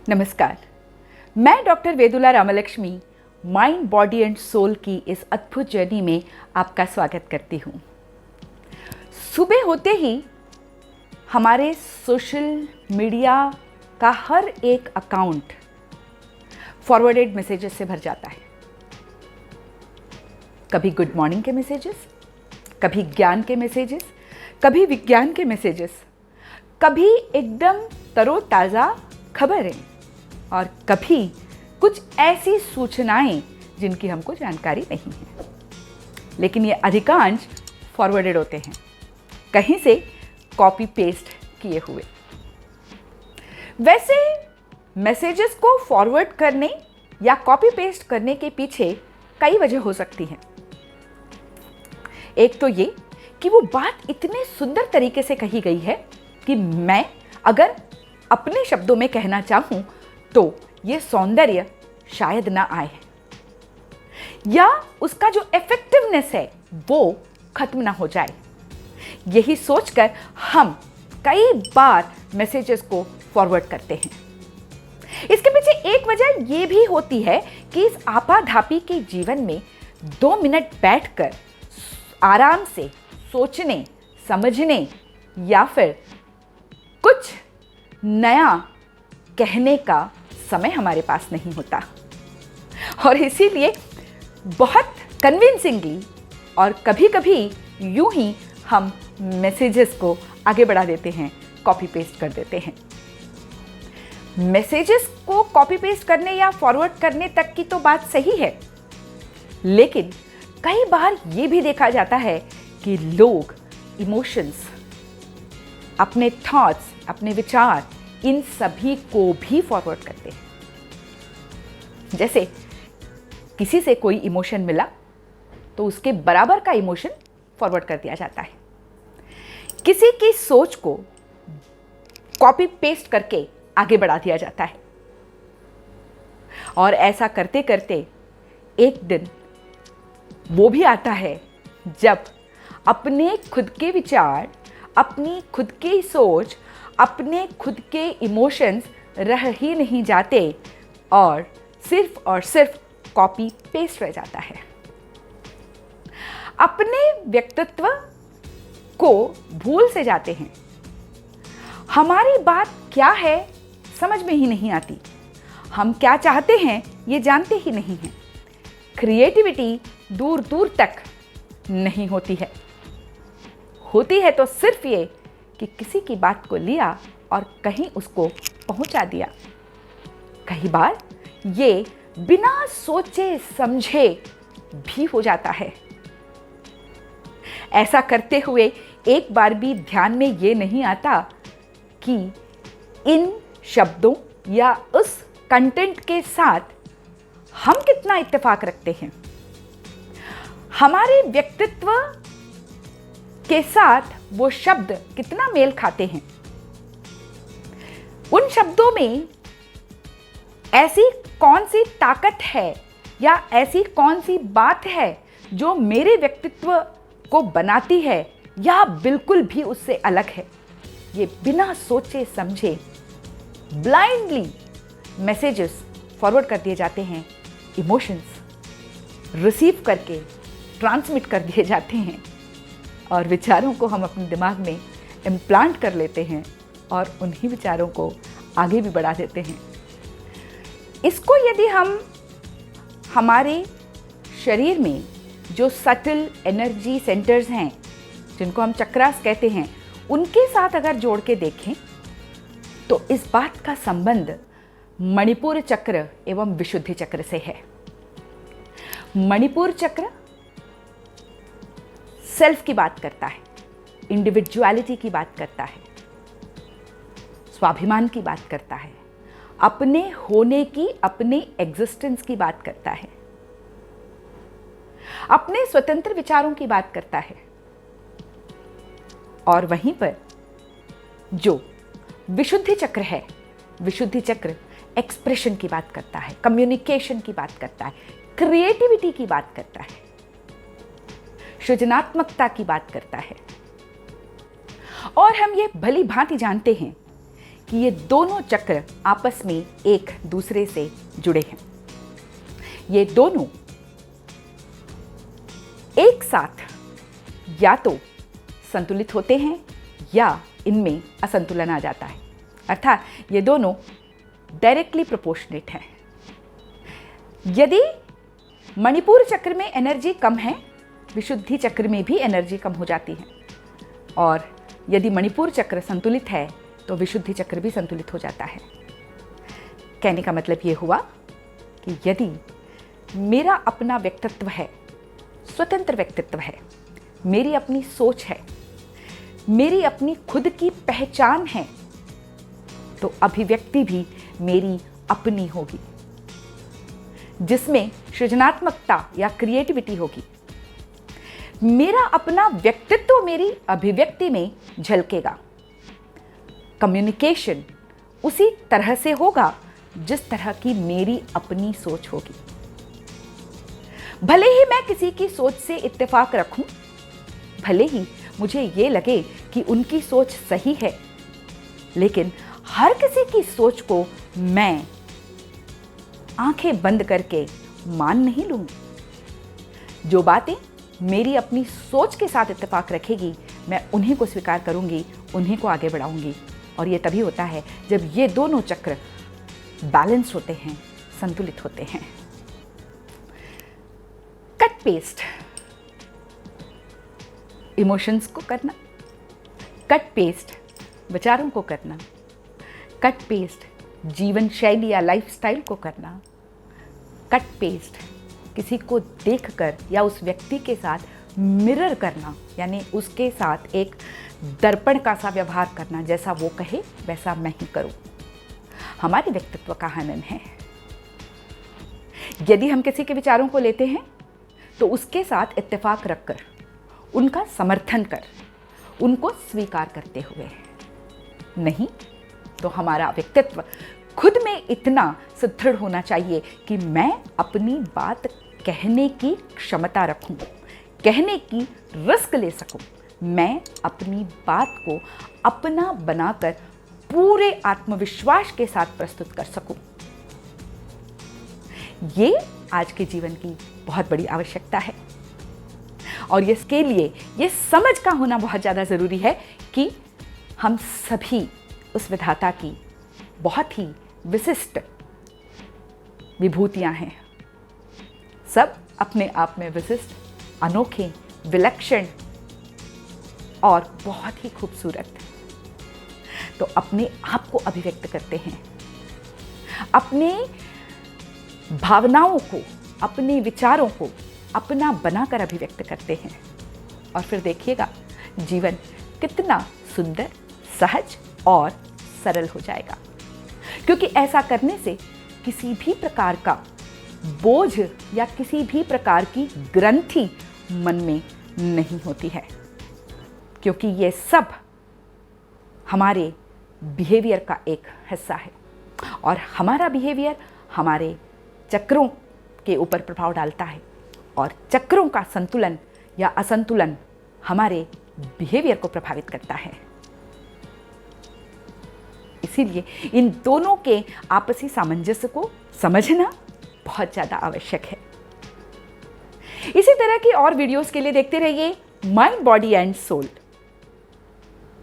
नमस्कार, मैं doctor Vedula Ramalakshmi mind body and soul की इस अद्भुत जर्नी में आपका स्वागत करती हूँ। सुबह होते ही हमारे सोशल मीडिया का हर एक अकाउंट फॉरवर्डेड मैसेजेस से भर जाता है। कभी गुड मॉर्निंग के मैसेजेस, कभी ज्ञान के मैसेजेस, कभी विज्ञान के मैसेजेस, कभी एकदम तरोताज़ा खबरें और कभी कुछ ऐसी सूचनाएं जिनकी हमको जानकारी नहीं है, लेकिन ये अधिकांश फॉरवर्डेड होते हैं, कहीं से कॉपी पेस्ट किए हुए। वैसे मैसेजेस को फॉरवर्ड करने या कॉपी पेस्ट करने के पीछे कई वजह हो सकती हैं। एक तो ये कि वो बात इतने सुंदर तरीके से कही गई है कि मैं अगर अपने शब्दों में कहना चाहूं तो ये सौंदर्य शायद ना आए, या उसका जो इफेक्टिवनेस है वो खत्म ना हो जाए। यही सोचकर हम कई बार मैसेजेस को फॉरवर्ड करते हैं। इसके पीछे एक वजह ये भी होती है कि इस आपाधापी के जीवन में 2 मिनट बैठकर आराम से सोचने, समझने या फिर कुछ नया कहने का समय हमारे पास नहीं होता, और इसीलिए बहुत कन्विंसिंगली और कभी-कभी यूं ही हम मैसेजेस को आगे बढ़ा देते हैं, कॉपी पेस्ट कर देते हैं। मैसेजेस को कॉपी पेस्ट करने या फॉरवर्ड करने तक की तो बात सही है, लेकिन कई बार ये भी देखा जाता है कि लोग इमोशंस, अपने थॉट्स, अपने विचार, इन सभी को भी फॉरवर्ड करते हैं। जैसे किसी से कोई इमोशन मिला तो उसके बराबर का इमोशन फॉरवर्ड कर दिया जाता है। किसी की सोच को कॉपी पेस्ट करके आगे बढ़ा दिया जाता है, और ऐसा करते करते एक दिन वो भी आता है जब अपने खुद के विचार, अपनी खुद की सोच, अपने खुद के इमोशंस रह ही नहीं जाते और सिर्फ कॉपी पेस्ट रह जाता है। अपने व्यक्तित्व को भूल से जाते हैं। हमारी बात क्या है समझ में ही नहीं आती, हम क्या चाहते हैं ये जानते ही नहीं हैं। क्रिएटिविटी दूर दूर तक नहीं होती है। होती है तो सिर्फ ये कि किसी की बात को लिया और कहीं उसको पहुंचा दिया। कई बार ये बिना सोचे समझे भी हो जाता है। ऐसा करते हुए एक बार भी ध्यान में ये नहीं आता कि इन शब्दों या उस कंटेंट के साथ हम कितना इत्तेफाक रखते हैं, हमारे व्यक्तित्व के साथ वो शब्द कितना मेल खाते हैं। उन शब्दों में ऐसी कौन सी ताकत है या ऐसी कौन सी बात है जो मेरे व्यक्तित्व को बनाती है या बिल्कुल भी उससे अलग है। ये बिना सोचे समझे ब्लाइंडली मैसेजेस फॉरवर्ड कर दिए जाते हैं। इमोशंस रिसीव करके ट्रांसमिट कर दिए जाते हैं और विचारों को हम अपने दिमाग में इम्प्लांट कर लेते हैं और उन्हीं विचारों को आगे भी बढ़ा देते हैं। इसको यदि हम हमारे शरीर में जो सटल एनर्जी सेंटर्स हैं, जिनको हम चक्रास कहते हैं, उनके साथ अगर जोड़ के देखें तो इस बात का संबंध मणिपुर चक्र एवं विशुद्धि चक्र से है। मणिपुर चक्र सेल्फ की बात करता है, इंडिविजुअलिटी की बात करता है, स्वाभिमान की बात करता है, अपने होने की, अपने एग्जिस्टेंस की बात करता है, अपने स्वतंत्र विचारों की बात करता है। और वहीं पर जो विशुद्धि चक्र है, विशुद्धि चक्र एक्सप्रेशन की बात करता है, कम्युनिकेशन की बात करता है, क्रिएटिविटी की बात करता है, सृजनात्मकता की बात करता है। और हम ये भली भांति जानते हैं कि ये दोनों चक्र आपस में एक दूसरे से जुड़े हैं। ये दोनों एक साथ या तो संतुलित होते हैं या इनमें असंतुलन आ जाता है, अर्थात ये दोनों डायरेक्टली प्रोपोर्शनेट हैं। यदि मणिपुर चक्र में एनर्जी कम है, विशुद्धि चक्र में भी एनर्जी कम हो जाती है, और यदि मणिपुर चक्र संतुलित है तो विशुद्धि चक्र भी संतुलित हो जाता है। कहने का मतलब ये हुआ कि यदि मेरा अपना व्यक्तित्व है, स्वतंत्र व्यक्तित्व है, मेरी अपनी सोच है, मेरी अपनी खुद की पहचान है, तो अभिव्यक्ति भी मेरी अपनी होगी, जिसमें सृजनात्मकता या क्रिएटिविटी होगी। मेरा अपना व्यक्तित्व मेरी अभिव्यक्ति में झलकेगा। कम्युनिकेशन उसी तरह से होगा जिस तरह की मेरी अपनी सोच होगी। भले ही मैं किसी की सोच से इत्तेफाक रखूं, भले ही मुझे ये लगे कि उनकी सोच सही है, लेकिन हर किसी की सोच को मैं आंखें बंद करके मान नहीं लूंगी। जो बातें मेरी अपनी सोच के साथ इत्तेफाक रखेगी, मैं उन्हीं को स्वीकार करूंगी, उन्हीं को आगे बढ़ाऊंगी। और ये तभी होता है जब ये दोनों चक्र बैलेंस होते हैं, संतुलित होते हैं। कट पेस्ट इमोशंस को करना, कट पेस्ट विचारों को करना, कट पेस्ट जीवन शैली या लाइफस्टाइल को करना, कट पेस्ट किसी को देखकर या उस व्यक्ति के साथ मिरर करना, यानी उसके साथ एक दर्पण का सा व्यवहार करना, जैसा वो कहे वैसा मैं ही करूं, हमारे व्यक्तित्व का हनन है। यदि हम किसी के विचारों को लेते हैं तो उसके साथ इत्तेफाक रखकर, उनका समर्थन कर, उनको स्वीकार करते हुए, नहीं तो हमारा व्यक्तित्व खुद में इतना सुदृढ़ होना चाहिए कि मैं अपनी बात कहने की क्षमता रखूं, कहने की रिस्क ले सकूं, मैं अपनी बात को अपना बनाकर पूरे आत्मविश्वास के साथ प्रस्तुत कर सकूं। ये आज के जीवन की बहुत बड़ी आवश्यकता है, और इसके लिए ये समझ का होना बहुत ज़्यादा ज़रूरी है कि हम सभी उस विधाता की बहुत ही विशिष्ट विभूतियां हैं। सब अपने आप में विशिष्ट, अनोखे, विलक्षण और बहुत ही खूबसूरत। तो अपने आप को अभिव्यक्त करते हैं, अपने भावनाओं को, अपने विचारों को अपना बनाकर अभिव्यक्त करते हैं, और फिर देखिएगा जीवन कितना सुंदर, सहज और सरल हो जाएगा। क्योंकि ऐसा करने से किसी भी प्रकार का बोझ या किसी भी प्रकार की ग्रंथि मन में नहीं होती है, क्योंकि ये सब हमारे बिहेवियर का एक हिस्सा है, और हमारा बिहेवियर हमारे चक्रों के ऊपर प्रभाव डालता है, और चक्रों का संतुलन या असंतुलन हमारे बिहेवियर को प्रभावित करता है। इसीलिए इन दोनों के आपसी सामंजस्य को समझना बहुत ज़्यादा आवश्यक है। इसी तरह की और वीडियोस के लिए देखते रहिए माइंड, बॉडी एंड सोल।